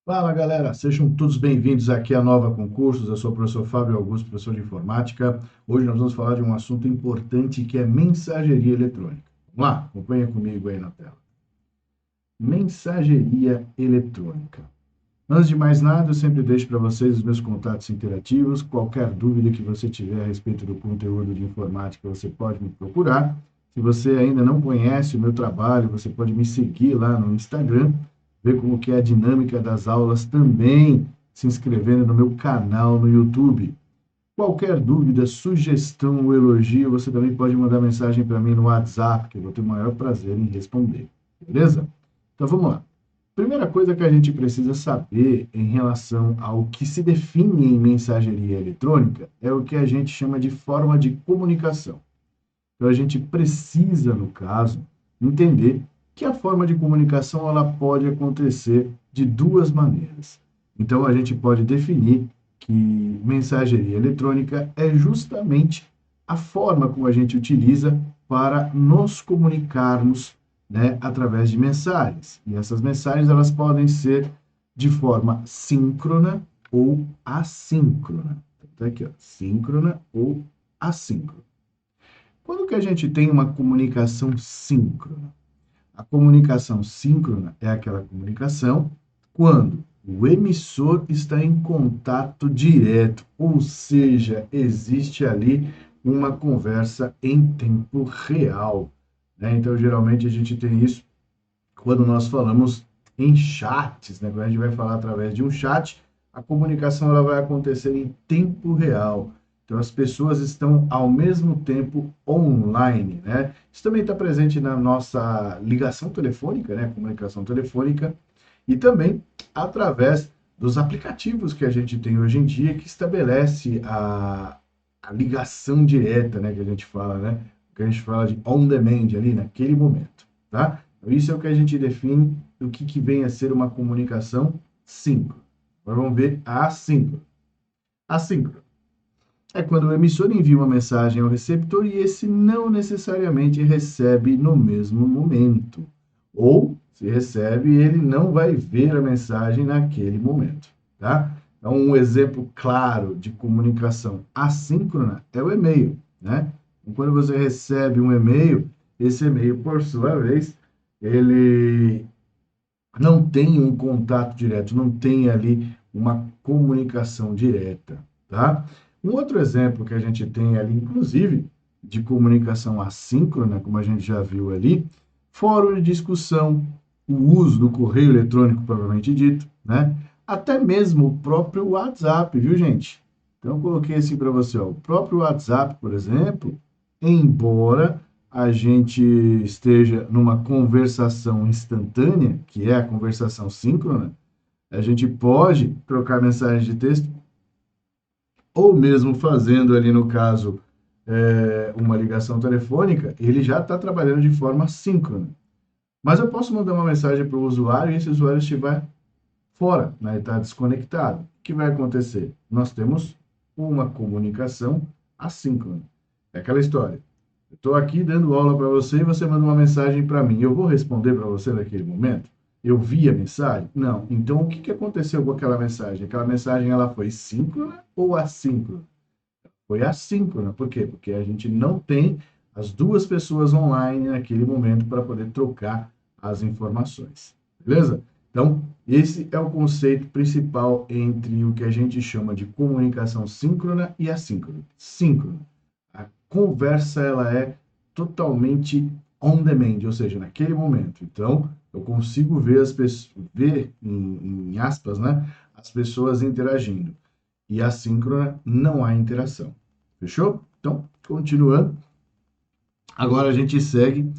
Fala galera, sejam todos bem-vindos aqui à Nova Concursos. Eu sou o professor Fábio Augusto, professor de informática. Hoje nós vamos falar de um assunto importante que é mensageria eletrônica. Vamos lá, acompanha comigo aí na tela. Mensageria eletrônica. Antes de mais nada, eu sempre deixo para vocês os meus contatos interativos. Qualquer dúvida que você tiver a respeito do conteúdo de informática, você pode me procurar. Se você ainda não conhece o meu trabalho, você pode me seguir lá no Instagram, ver como que é a dinâmica das aulas também, se inscrevendo no meu canal no YouTube. Qualquer dúvida, sugestão ou elogio, você também pode mandar mensagem para mim no WhatsApp, que eu vou ter o maior prazer em responder. Beleza? Então vamos lá. Primeira coisa que a gente precisa saber em relação ao que se define em mensageria eletrônica é o que a gente chama de forma de comunicação. Então a gente precisa, no caso, entender que a forma de comunicação ela pode acontecer de duas maneiras. Então a gente pode definir que mensageria eletrônica é justamente a forma como a gente utiliza para nos comunicarmos, né, através de mensagens. E essas mensagens elas podem ser de forma síncrona ou assíncrona. Então, aqui, ó, síncrona ou assíncrona. Quando que a gente tem uma comunicação síncrona? A comunicação síncrona é aquela comunicação quando o emissor está em contato direto, ou seja, existe ali uma conversa em tempo real, né? Então, geralmente a gente tem isso quando nós falamos em chats, né? Quando a gente vai falar através de um chat, a comunicação ela vai acontecer em tempo real. Então, as pessoas estão ao mesmo tempo online, né? Isso também está presente na nossa ligação telefônica, né? Comunicação telefônica, e também através dos aplicativos que a gente tem hoje em dia, que estabelece a ligação direta, né? Que a gente fala, né? Que a gente fala de on demand ali, naquele momento, tá? Então, isso é o que a gente define do que vem a ser uma comunicação síncrona. Agora vamos ver a assíncrona. Assíncrona é quando o emissor envia uma mensagem ao receptor e esse não necessariamente recebe no mesmo momento. Ou, se recebe, ele não vai ver a mensagem naquele momento, tá? Então, um exemplo claro de comunicação assíncrona é o e-mail, né? Então, quando você recebe um e-mail, esse e-mail, por sua vez, ele não tem um contato direto, não tem ali uma comunicação direta, tá? Um outro exemplo que a gente tem ali, inclusive, de comunicação assíncrona, como a gente já viu ali, fórum de discussão, o uso do correio eletrônico, propriamente dito, né? Até mesmo o próprio WhatsApp, viu, gente? Então, eu coloquei assim para você, ó, o próprio WhatsApp, por exemplo, embora a gente esteja numa conversação instantânea, que é a conversação síncrona, a gente pode trocar mensagem de texto ou mesmo fazendo ali, no caso, uma ligação telefônica, ele já está trabalhando de forma síncrona. Mas eu posso mandar uma mensagem para o usuário e esse usuário estiver fora, né, está desconectado. O que vai acontecer? Nós temos uma comunicação assíncrona. É aquela história. Eu estou aqui dando aula para você e você manda uma mensagem para mim. Eu vou responder para você naquele momento? Eu vi a mensagem? Não. Então, o que, que aconteceu com aquela mensagem? Aquela mensagem ela foi síncrona ou assíncrona? Foi assíncrona. Por quê? Porque a gente não tem as duas pessoas online naquele momento para poder trocar as informações. Beleza? Então, esse é o conceito principal entre o que a gente chama de comunicação síncrona e assíncrona. Síncrona. A conversa ela é totalmente on demand, ou seja, naquele momento. Então, eu consigo ver as pessoas, ver em aspas, né, as pessoas interagindo. E assíncrona não há interação. Fechou? Então, continuando, agora a gente segue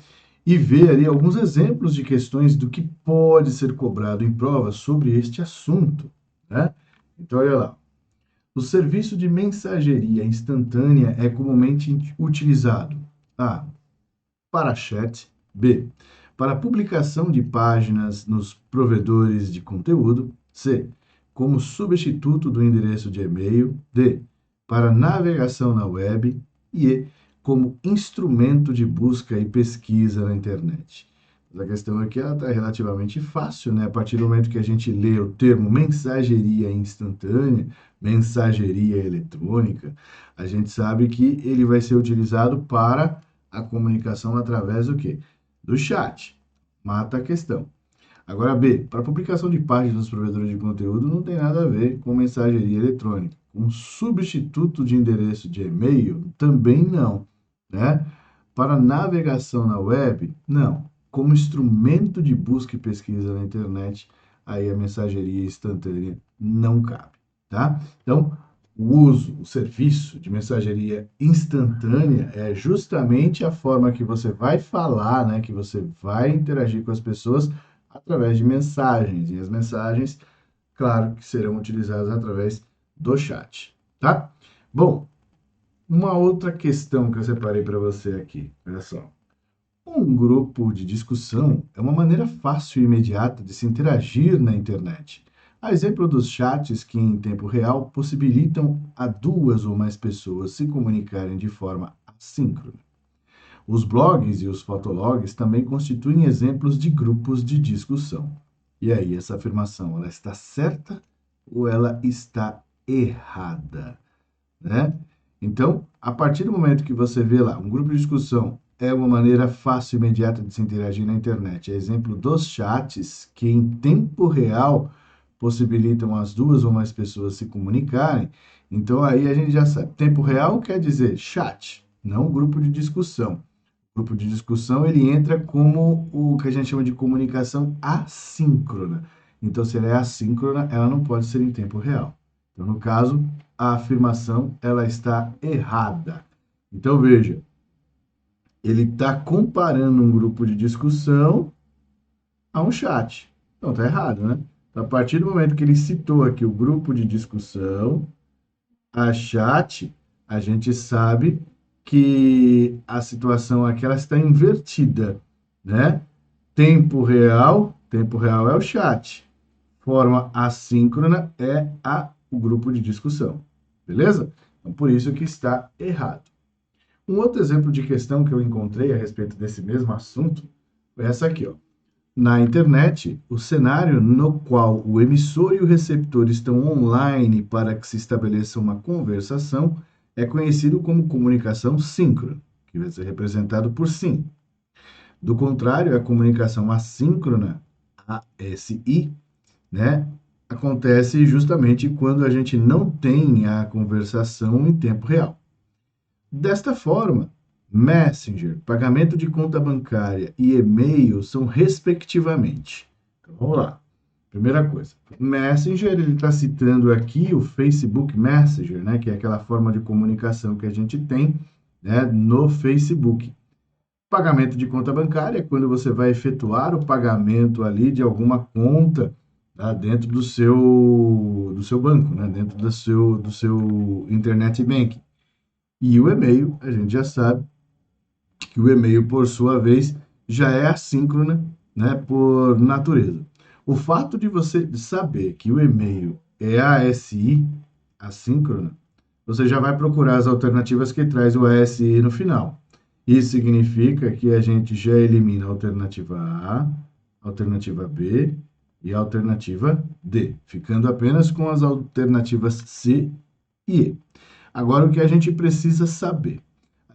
e vê ali alguns exemplos de questões do que pode ser cobrado em prova sobre este assunto, né? Então, olha lá. O serviço de mensageria instantânea é comumente utilizado: A. Para chat. B. Para publicação de páginas nos provedores de conteúdo. C. Como substituto do endereço de e-mail. D. Para navegação na web. E E. Como instrumento de busca e pesquisa na internet. Mas a questão aqui ela está relativamente fácil, né? A partir do momento que a gente lê o termo mensageria instantânea, mensageria eletrônica, a gente sabe que ele vai ser utilizado para a comunicação através do quê? Do chat. Mata a questão. Agora, B, para publicação de páginas dos provedores de conteúdo não tem nada a ver com mensageria eletrônica. Um substituto de endereço de e-mail também não, né? Para navegação na web, não. Como instrumento de busca e pesquisa na internet, aí a mensageria instantânea não cabe, tá? Então, o uso, o serviço de mensageria instantânea é justamente a forma que você vai falar, né, que você vai interagir com as pessoas através de mensagens. E as mensagens, claro, que serão utilizadas através do chat, tá? Bom, uma outra questão que eu separei para você aqui, olha só. Um grupo de discussão é uma maneira fácil e imediata de se interagir na internet. A exemplo dos chats que, em tempo real, possibilitam a duas ou mais pessoas se comunicarem de forma assíncrona. Os blogs e os fotologs também constituem exemplos de grupos de discussão. E aí, essa afirmação, ela está certa ou ela está errada, né? Então, a partir do momento que você vê lá, um grupo de discussão é uma maneira fácil e imediata de se interagir na internet. É exemplo dos chats que em tempo real possibilitam as duas ou mais pessoas se comunicarem. Então, aí a gente já sabe. Tempo real quer dizer chat, não grupo de discussão. Grupo de discussão, ele entra como o que a gente chama de comunicação assíncrona. Então, se ela é assíncrona, ela não pode ser em tempo real. Então, no caso, a afirmação ela está errada. Então, veja, ele está comparando um grupo de discussão a um chat. Então, está errado, né? Então, a partir do momento que ele citou aqui o grupo de discussão, a chat, a gente sabe que a situação aqui ela está invertida, né? Tempo real é o chat. Forma assíncrona é o grupo de discussão. Beleza? Então, por isso que está errado. Um outro exemplo de questão que eu encontrei a respeito desse mesmo assunto foi essa aqui, ó. Na internet, o cenário no qual o emissor e o receptor estão online para que se estabeleça uma conversação é conhecido como comunicação síncrona, que vai ser representado por sim. Do contrário, a comunicação assíncrona, ASI, né, acontece justamente quando a gente não tem a conversação em tempo real. Desta forma, Messenger, pagamento de conta bancária e e-mail são respectivamente. Então, vamos lá. Primeira coisa, Messenger, ele está citando aqui o Facebook Messenger, né, que é aquela forma de comunicação que a gente tem, né, no Facebook. Pagamento de conta bancária é quando você vai efetuar o pagamento ali de alguma conta, tá, dentro do seu banco, né, dentro do seu internet banking. E o e-mail, a gente já sabe que o e-mail, por sua vez, já é assíncrona, né, por natureza. O fato de você saber que o e-mail é ASI, assíncrona, você já vai procurar as alternativas que traz o ASI no final. Isso significa que a gente já elimina a alternativa A, a alternativa B e a alternativa D, ficando apenas com as alternativas C e E. Agora, o que a gente precisa saber?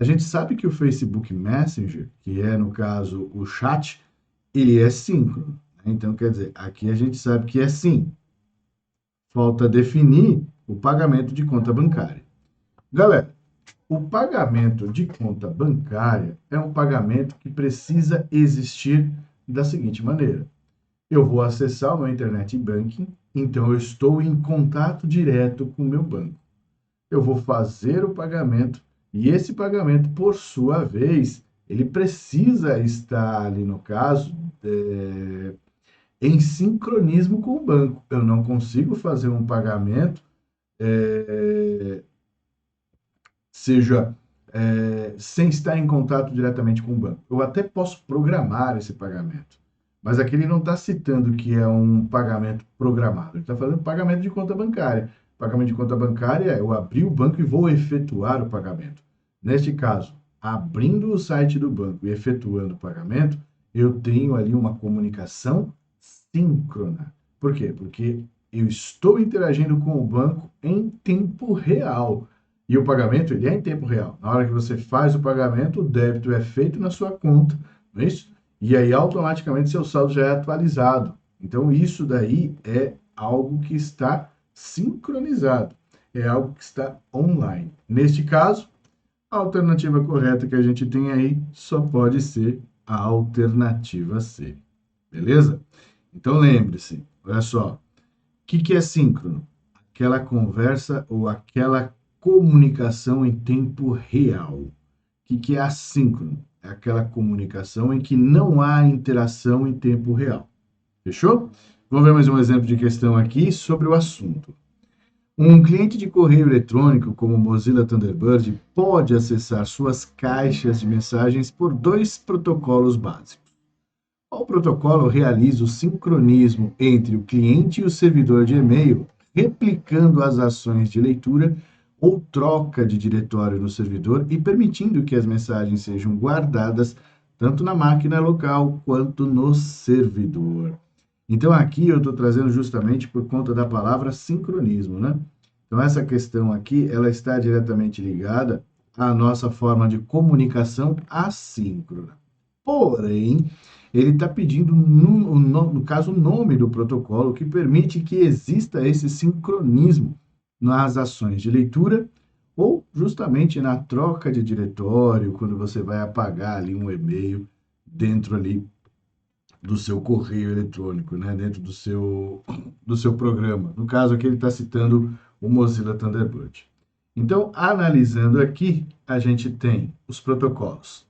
A gente sabe que o Facebook Messenger, que é, no caso, o chat, ele é síncrono, né? Então, quer dizer, aqui a gente sabe que é sim. Falta definir o pagamento de conta bancária. Galera, o pagamento de conta bancária é um pagamento que precisa existir da seguinte maneira. Eu vou acessar o meu internet banking, então eu estou em contato direto com o meu banco. Eu vou fazer o pagamento e esse pagamento, por sua vez, ele precisa estar ali, no caso, em sincronismo com o banco. Eu não consigo fazer um pagamento, seja sem estar em contato diretamente com o banco. Eu até posso programar esse pagamento, mas aqui ele não está citando que é um pagamento programado. Ele está falando pagamento de conta bancária. Pagamento de conta bancária é eu abrir o banco e vou efetuar o pagamento. Neste caso, abrindo o site do banco e efetuando o pagamento, eu tenho ali uma comunicação síncrona. Por quê? Porque eu estou interagindo com o banco em tempo real. E o pagamento, ele é em tempo real. Na hora que você faz o pagamento, o débito é feito na sua conta, não é isso? E aí, automaticamente, seu saldo já é atualizado. Então, isso daí é algo que está sincronizado. É algo que está online. Neste caso, a alternativa correta que a gente tem aí só pode ser a alternativa C. Beleza? Então lembre-se, olha só, o que é síncrono? Aquela conversa ou aquela comunicação em tempo real. O que é assíncrono? É aquela comunicação em que não há interação em tempo real. Fechou? Vamos ver mais um exemplo de questão aqui sobre o assunto. Um cliente de correio eletrônico, como o Mozilla Thunderbird, pode acessar suas caixas de mensagens por dois protocolos básicos. O protocolo realiza o sincronismo entre o cliente e o servidor de e-mail, replicando as ações de leitura ou troca de diretório no servidor e permitindo que as mensagens sejam guardadas tanto na máquina local quanto no servidor. Então, aqui eu estou trazendo justamente por conta da palavra sincronismo, né? Então, essa questão aqui, ela está diretamente ligada à nossa forma de comunicação assíncrona. Porém, ele está pedindo, no caso, o nome do protocolo que permite que exista esse sincronismo nas ações de leitura ou justamente na troca de diretório, quando você vai apagar ali um e-mail dentro ali do seu correio eletrônico, né, dentro do seu programa. No caso aqui ele está citando o Mozilla Thunderbird. Então, analisando aqui, a gente tem os protocolos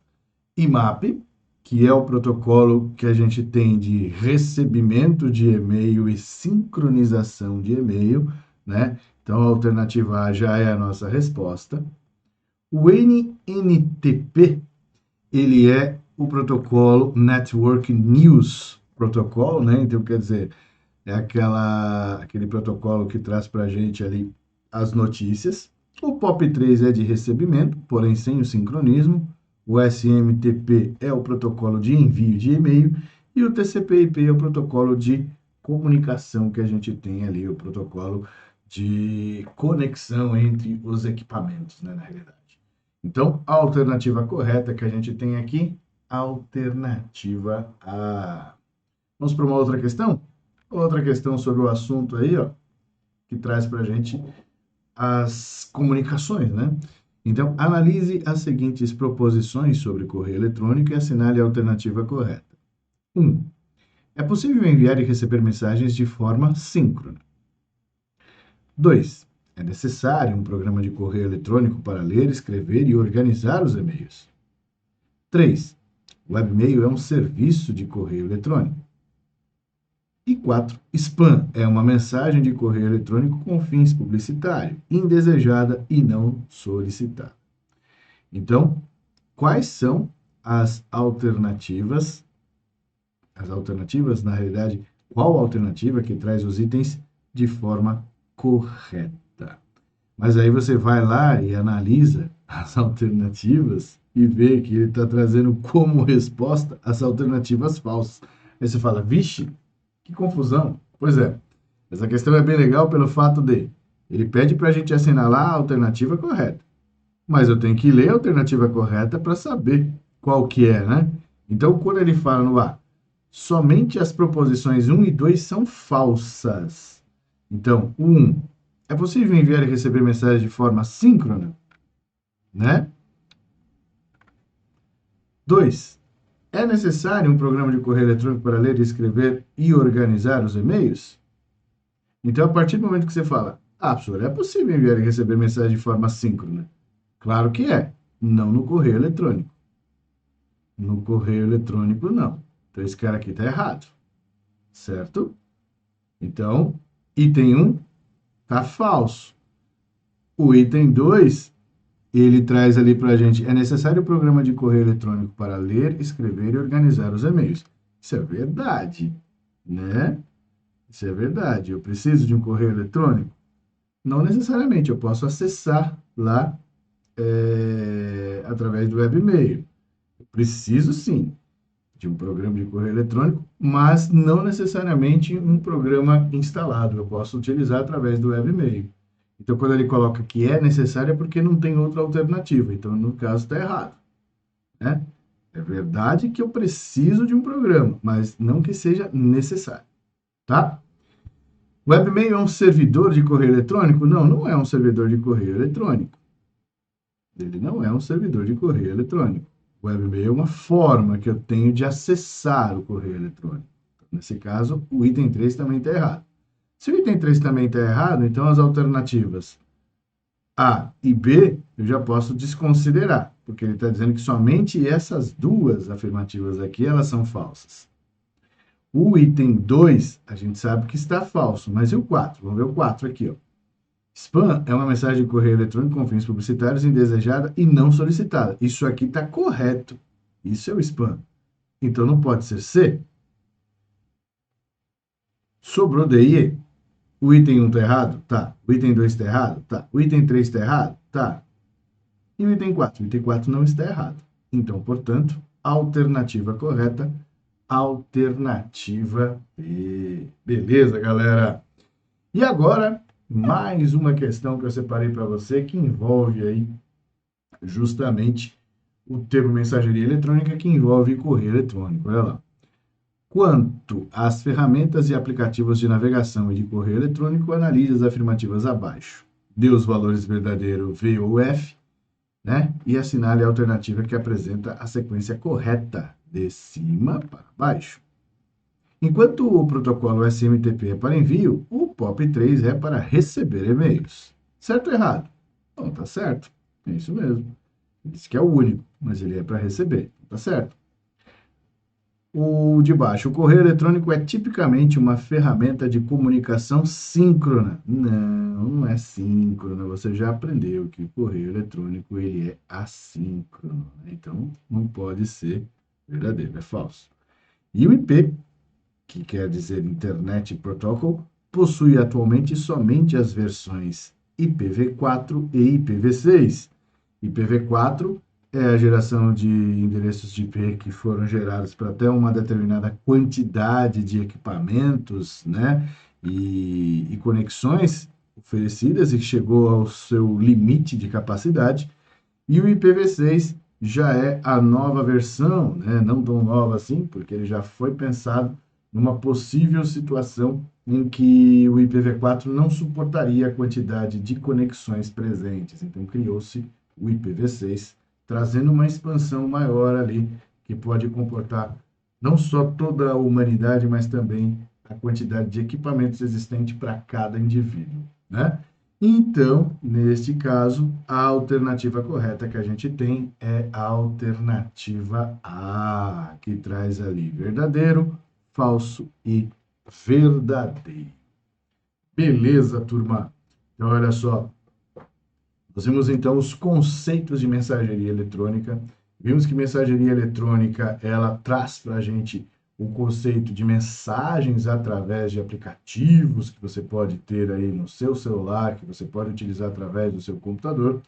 IMAP, que é o protocolo que a gente tem de recebimento de e-mail e sincronização de e-mail, né? Então, a alternativa A já é a nossa resposta. O NNTP, ele é o protocolo Network News Protocol, né? Então, quer dizer, é aquele protocolo que traz para a gente ali as notícias. O POP3 é de recebimento, porém sem o sincronismo. O SMTP é o protocolo de envio de e-mail. E o TCP/IP é o protocolo de comunicação que a gente tem ali, o protocolo de conexão entre os equipamentos, né, na realidade. Então, a alternativa correta que a gente tem aqui, alternativa A. Vamos para uma outra questão? Outra questão sobre o assunto aí, ó, que traz para a gente as comunicações, né? Então, analise as seguintes proposições sobre correio eletrônico e assinale a alternativa correta. 1. É possível enviar e receber mensagens de forma síncrona. 2. É necessário um programa de correio eletrônico para ler, escrever e organizar os e-mails. 3. O webmail é um serviço de correio eletrônico. E 4. Spam é uma mensagem de correio eletrônico com fins publicitários, indesejada e não solicitada. Então, quais são as alternativas? As alternativas, na realidade, qual alternativa que traz os itens de forma correta? Mas aí você vai lá e analisa as alternativas e vê que ele está trazendo como resposta as alternativas falsas. Aí você fala, vixe, que confusão. Pois é, essa questão é bem legal pelo fato de ele pede para a gente assinalar a alternativa correta, mas eu tenho que ler a alternativa correta para saber qual que é, né? Então, quando ele fala no A, somente as proposições 1 e 2 são falsas. Então, o 1, é possível enviar e receber mensagens de forma síncrona, né? 2, é necessário um programa de correio eletrônico para ler, escrever e organizar os e-mails? Então, a partir do momento que você fala, professor, é possível enviar e receber mensagem de forma síncrona? Claro que é, não no correio eletrônico. No correio eletrônico, não. Então, esse cara aqui está errado, certo? Então, item 1 está falso. O item 2, ele traz ali para a gente, é necessário um programa de correio eletrônico para ler, escrever e organizar os e-mails. Isso é verdade, né? Isso é verdade. Eu preciso de um correio eletrônico? Não necessariamente, eu posso acessar lá através do webmail. Eu preciso sim de um programa de correio eletrônico, mas não necessariamente um programa instalado. Eu posso utilizar através do webmail. Então, quando ele coloca que é necessário, é porque não tem outra alternativa. Então, no caso, está errado, né? É verdade que eu preciso de um programa, mas não que seja necessário, tá? Webmail é um servidor de correio eletrônico? Não, não é um servidor de correio eletrônico. Ele não é um servidor de correio eletrônico. O webmail é uma forma que eu tenho de acessar o correio eletrônico. Nesse caso, o item 3 também está errado. Se o item 3 também está errado, então as alternativas A e B eu já posso desconsiderar, porque ele está dizendo que somente essas duas afirmativas aqui elas são falsas. O item 2, a gente sabe que está falso, mas e o 4? Vamos ver o 4 aqui, ó. Spam é uma mensagem de correio eletrônico com fins publicitários indesejada e não solicitada. Isso aqui está correto. Isso é o spam. Então não pode ser C. Sobrou D e E. O item 1 está errado? Tá. O item 2 está errado? Tá. O item 3 está errado? Tá. E o item 4? O item 4 não está errado. Então, portanto, alternativa correta, alternativa B. Beleza, galera? E agora, mais uma questão que eu separei para você que envolve aí justamente o termo mensageria eletrônica que envolve correio eletrônico. Olha lá. Quanto às ferramentas e aplicativos de navegação e de correio eletrônico, analise as afirmativas abaixo. Dê os valores verdadeiro V ou F, né? E assinale a alternativa que apresenta a sequência correta, de cima para baixo. Enquanto o protocolo SMTP é para envio, o POP3 é para receber e-mails. Certo ou errado? Não, tá certo. É isso mesmo. Ele diz que é o único, mas ele é para receber. Tá certo. O de baixo, o correio eletrônico é tipicamente uma ferramenta de comunicação síncrona. Não, não é síncrona. Você já aprendeu que o correio eletrônico ele é assíncrono. Então, não pode ser verdadeiro, é falso. E o IP, que quer dizer Internet Protocol, possui atualmente somente as versões IPv4 e IPv6. IPv4 é a geração de endereços de IP que foram gerados para até uma determinada quantidade de equipamentos, né, e conexões oferecidas e que chegou ao seu limite de capacidade. E o IPv6 já é a nova versão, né, não tão nova assim, porque ele já foi pensado numa possível situação em que o IPv4 não suportaria a quantidade de conexões presentes. Então, criou-se o IPv6, trazendo uma expansão maior ali, que pode comportar não só toda a humanidade, mas também a quantidade de equipamentos existentes para cada indivíduo, né? Então, neste caso, a alternativa correta que a gente tem é a alternativa A, que traz ali verdadeiro, falso e verdadeiro. Beleza, turma? Então, olha só, nós vimos então os conceitos de mensageria eletrônica. Vimos que mensageria eletrônica ela traz para a gente o conceito de mensagens através de aplicativos que você pode ter aí no seu celular, que você pode utilizar através do seu computador.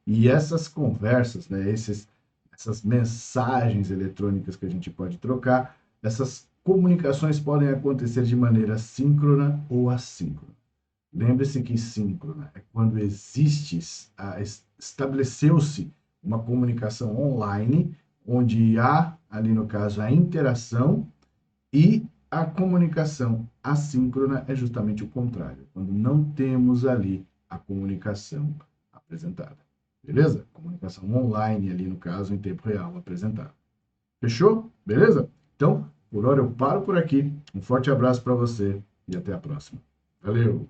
E essas conversas, né, essas mensagens eletrônicas que a gente pode trocar, essas comunicações podem acontecer de maneira síncrona ou assíncrona. Lembre-se que síncrona é quando estabeleceu-se uma comunicação online, onde há, ali no caso, a interação, e a comunicação assíncrona é justamente o contrário, quando não temos ali a comunicação apresentada. Beleza? Comunicação online, ali no caso, em tempo real apresentada. Fechou? Beleza? Então, por hora eu paro por aqui. Um forte abraço para você e até a próxima. Valeu!